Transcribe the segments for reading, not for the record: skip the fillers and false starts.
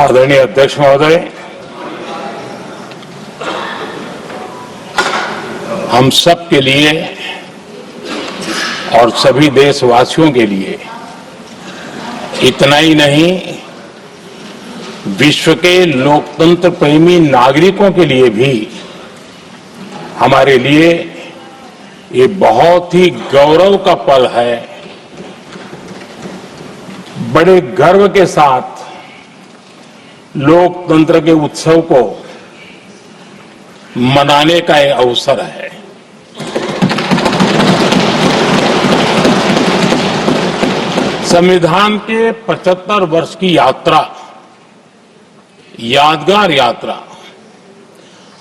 आदरणीय अध्यक्ष महोदय, हम सब के लिए और सभी देशवासियों के लिए इतना ही नहीं, विश्व के लोकतंत्र प्रेमी नागरिकों के लिए भी हमारे लिए ये बहुत ही गौरव का पल है। बड़े गर्व के साथ लोकतंत्र के उत्सव को मनाने का एक अवसर है। संविधान के 75 वर्ष की यात्रा, यादगार यात्रा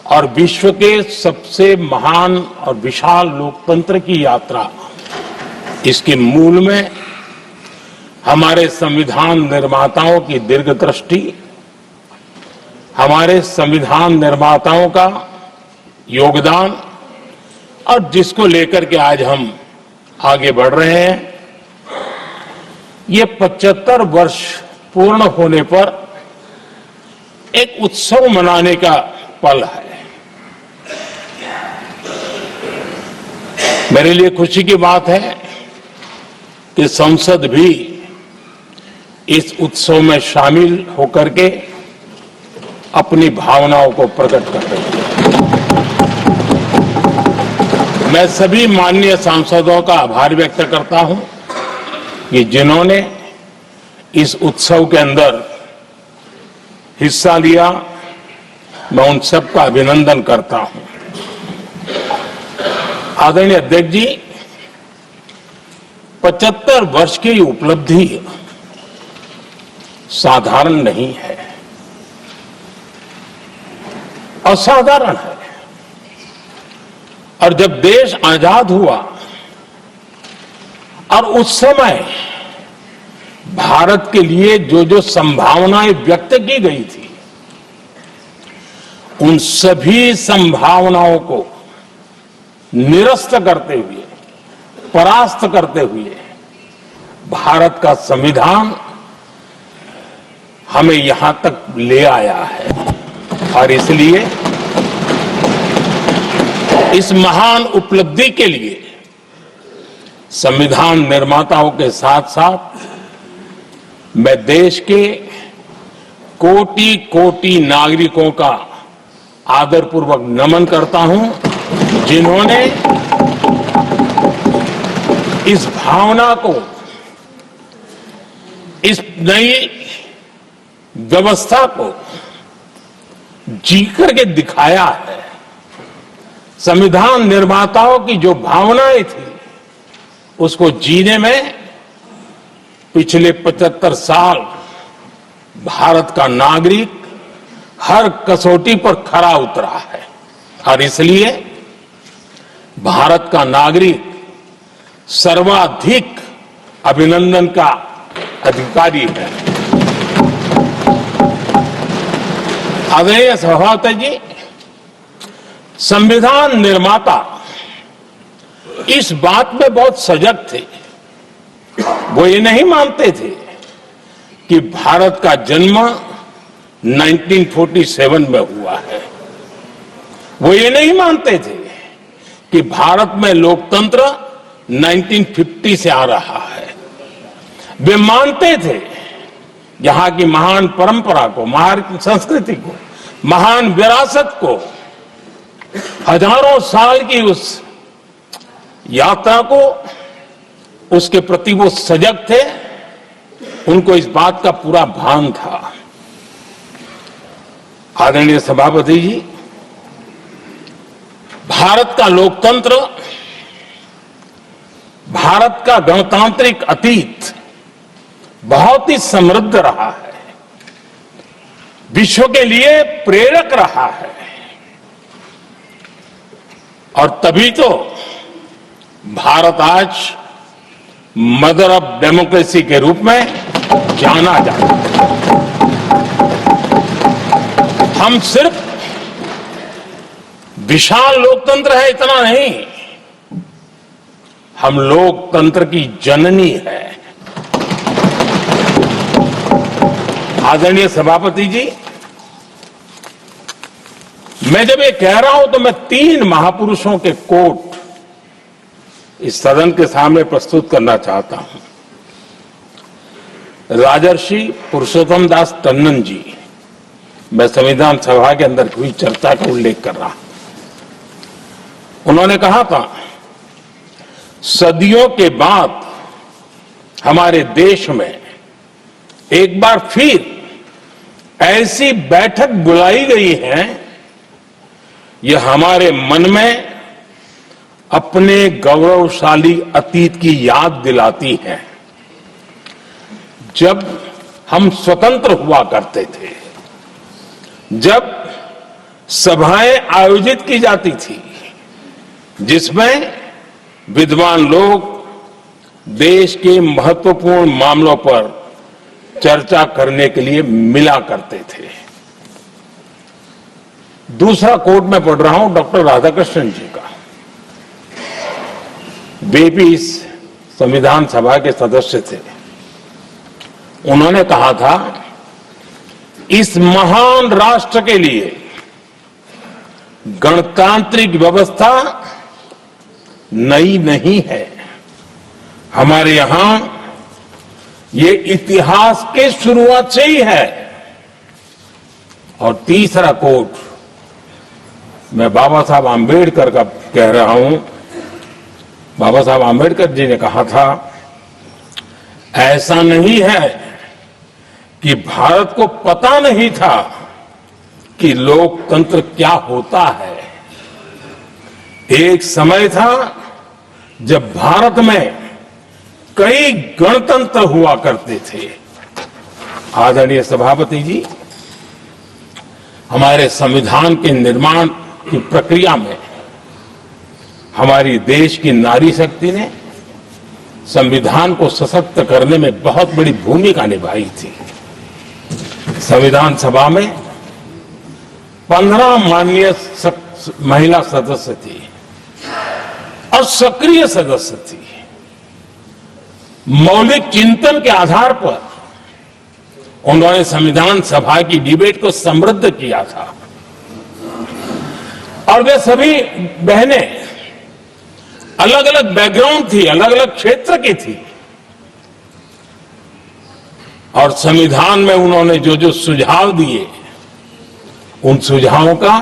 और विश्व के सबसे महान और विशाल लोकतंत्र की यात्रा, इसके मूल में हमारे संविधान निर्माताओं की दीर्घदृष्टि, हमारे संविधान निर्माताओं का योगदान और जिसको लेकर के आज हम आगे बढ़ रहे हैं, ये 75 वर्ष पूर्ण होने पर एक उत्सव मनाने का पल है। मेरे लिए खुशी की बात है कि संसद भी इस उत्सव में शामिल होकर के अपनी भावनाओं को प्रकट कर रही है। मैं सभी माननीय सांसदों का आभार व्यक्त करता हूं कि जिन्होंने इस उत्सव के अंदर हिस्सा लिया। मैं उन सबका अभिनंदन करता हूं। आदरणीय अध्यक्ष जी, 75 वर्ष की उपलब्धि साधारण नहीं है, असाधारण है। और जब देश आजाद हुआ और उस समय भारत के लिए जो जो संभावनाएं व्यक्त की गई थी, उन सभी संभावनाओं को निरस्त करते हुए, परास्त करते हुए भारत का संविधान हमें यहां तक ले आया है। और इसलिए इस महान उपलब्धि के लिए संविधान निर्माताओं के साथ साथ मैं देश के कोटि कोटि नागरिकों का आदरपूर्वक नमन करता हूं, जिन्होंने इस भावना को, इस नई व्यवस्था को जी करके दिखाया है। संविधान निर्माताओं की जो भावनाएं थी, उसको जीने में पिछले 75 साल भारत का नागरिक हर कसौटी पर खरा उतरा है। और इसलिए भारत का नागरिक सर्वाधिक अभिनंदन का अधिकारी है। आदरणीय सभापति जी, संविधान निर्माता इस बात में बहुत सजग थे। वो ये नहीं मानते थे कि भारत का जन्म 1947 में हुआ है। वो ये नहीं मानते थे कि भारत में लोकतंत्र 1950 से आ रहा है। वे मानते थे यहां की महान परंपरा को, महान संस्कृति को, महान विरासत को, हजारों साल की उस यात्रा को, उसके प्रति वो सजग थे। उनको इस बात का पूरा भान था। आदरणीय सभापति जी, भारत का लोकतंत्र, भारत का गणतांत्रिक अतीत बहुत ही समृद्ध रहा है, विश्व के लिए प्रेरक रहा है। और तभी तो भारत आज मदर ऑफ डेमोक्रेसी के रूप में जाना जाता है। हम सिर्फ विशाल लोकतंत्र है इतना नहीं, हम लोकतंत्र की जननी है। आदरणीय सभापति जी, मैं जब ये कह रहा हूं तो मैं 3 महापुरुषों के कोट इस सदन के सामने प्रस्तुत करना चाहता हूं। राजर्षि पुरुषोत्तम दास टंडन जी, मैं संविधान सभा के अंदर हुई चर्चा का उल्लेख कर रहा हूं। उन्होंने कहा था, सदियों के बाद हमारे देश में एक बार फिर ऐसी बैठक बुलाई गई है, यह हमारे मन में अपने गौरवशाली अतीत की याद दिलाती है, जब हम स्वतंत्र हुआ करते थे, जब सभाएं आयोजित की जाती थी, जिसमें विद्वान लोग देश के महत्वपूर्ण मामलों पर चर्चा करने के लिए मिला करते थे। दूसरा कोट मैं पढ़ रहा हूं डॉक्टर राधाकृष्णन जी का। वे भी इस संविधान सभा के सदस्य थे। उन्होंने कहा था, इस महान राष्ट्र के लिए गणतांत्रिक व्यवस्था नई नहीं है, हमारे यहां ये इतिहास के शुरुआत से ही है। और तीसरा कोट मैं बाबा साहब आंबेडकर का कह रहा हूं। बाबा साहब आंबेडकर जी ने कहा था, ऐसा नहीं है कि भारत को पता नहीं था कि लोकतंत्र क्या होता है। एक समय था जब भारत में कई गणतंत्र हुआ करते थे। आदरणीय सभापति जी, हमारे संविधान के निर्माण की प्रक्रिया में हमारी देश की नारी शक्ति ने संविधान को सशक्त करने में बहुत बड़ी भूमिका निभाई थी। संविधान सभा में 15 माननीय महिला सदस्य थी और सक्रिय सदस्य थी। मौलिक चिंतन के आधार पर उन्होंने संविधान सभा की डिबेट को समृद्ध किया था। और वे सभी बहनें अलग अलग बैकग्राउंड थी, अलग अलग क्षेत्र की थी, और संविधान में उन्होंने जो जो सुझाव दिए, उन सुझावों का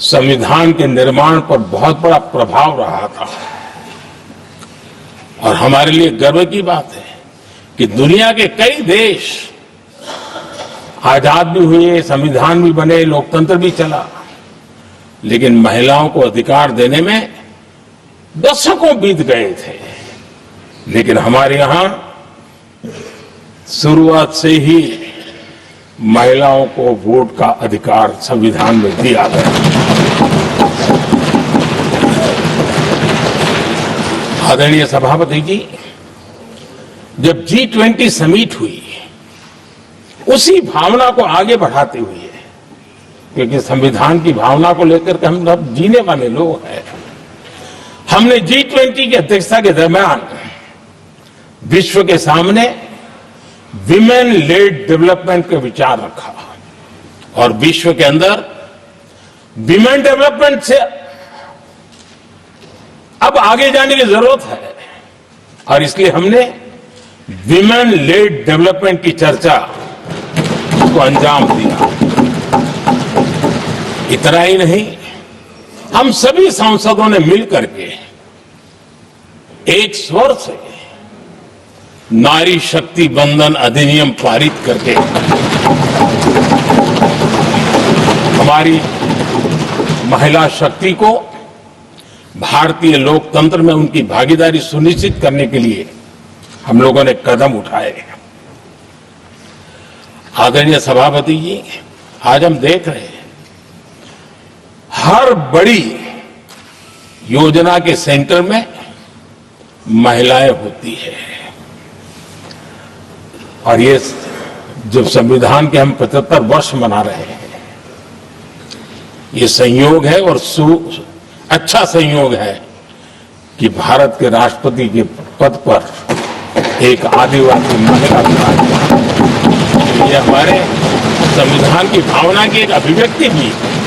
संविधान के निर्माण पर बहुत बड़ा प्रभाव रहा था। और हमारे लिए गर्व की बात है कि दुनिया के कई देश आजाद भी हुए, संविधान भी बने, लोकतंत्र भी चला, लेकिन महिलाओं को अधिकार देने में दशकों बीत गए थे। लेकिन हमारे यहां शुरुआत से ही महिलाओं को वोट का अधिकार संविधान में दिया गया। आदरणीय सभापति जी, जब G20 समिट हुई, उसी भावना को आगे बढ़ाते हुए, क्योंकि संविधान की भावना को लेकर के हम सब जीने वाले लोग हैं, हमने G20 की अध्यक्षता के दरमियान विश्व के सामने विमेन लेड डेवलपमेंट का विचार रखा। और विश्व के अंदर विमेन डेवलपमेंट से अब आगे जाने की जरूरत है, और इसलिए हमने विमेन लेड डेवलपमेंट की चर्चा को अंजाम दिया। इतना ही नहीं, हम सभी सांसदों ने मिलकर के एक स्वर से नारी शक्ति बंधन अधिनियम पारित करके हमारी महिला शक्ति को भारतीय लोकतंत्र में उनकी भागीदारी सुनिश्चित करने के लिए हम लोगों ने कदम उठाए। आदरणीय सभापति जी, आज हम देख रहे हैं हर बड़ी योजना के सेंटर में महिलाएं होती है। और ये जब संविधान के हम 75 वर्ष मना रहे हैं, ये संयोग है और अच्छा संयोग है कि भारत के राष्ट्रपति के पद पर एक आदिवासी महिला ये हमारे संविधान की भावना की एक अभिव्यक्ति भी है।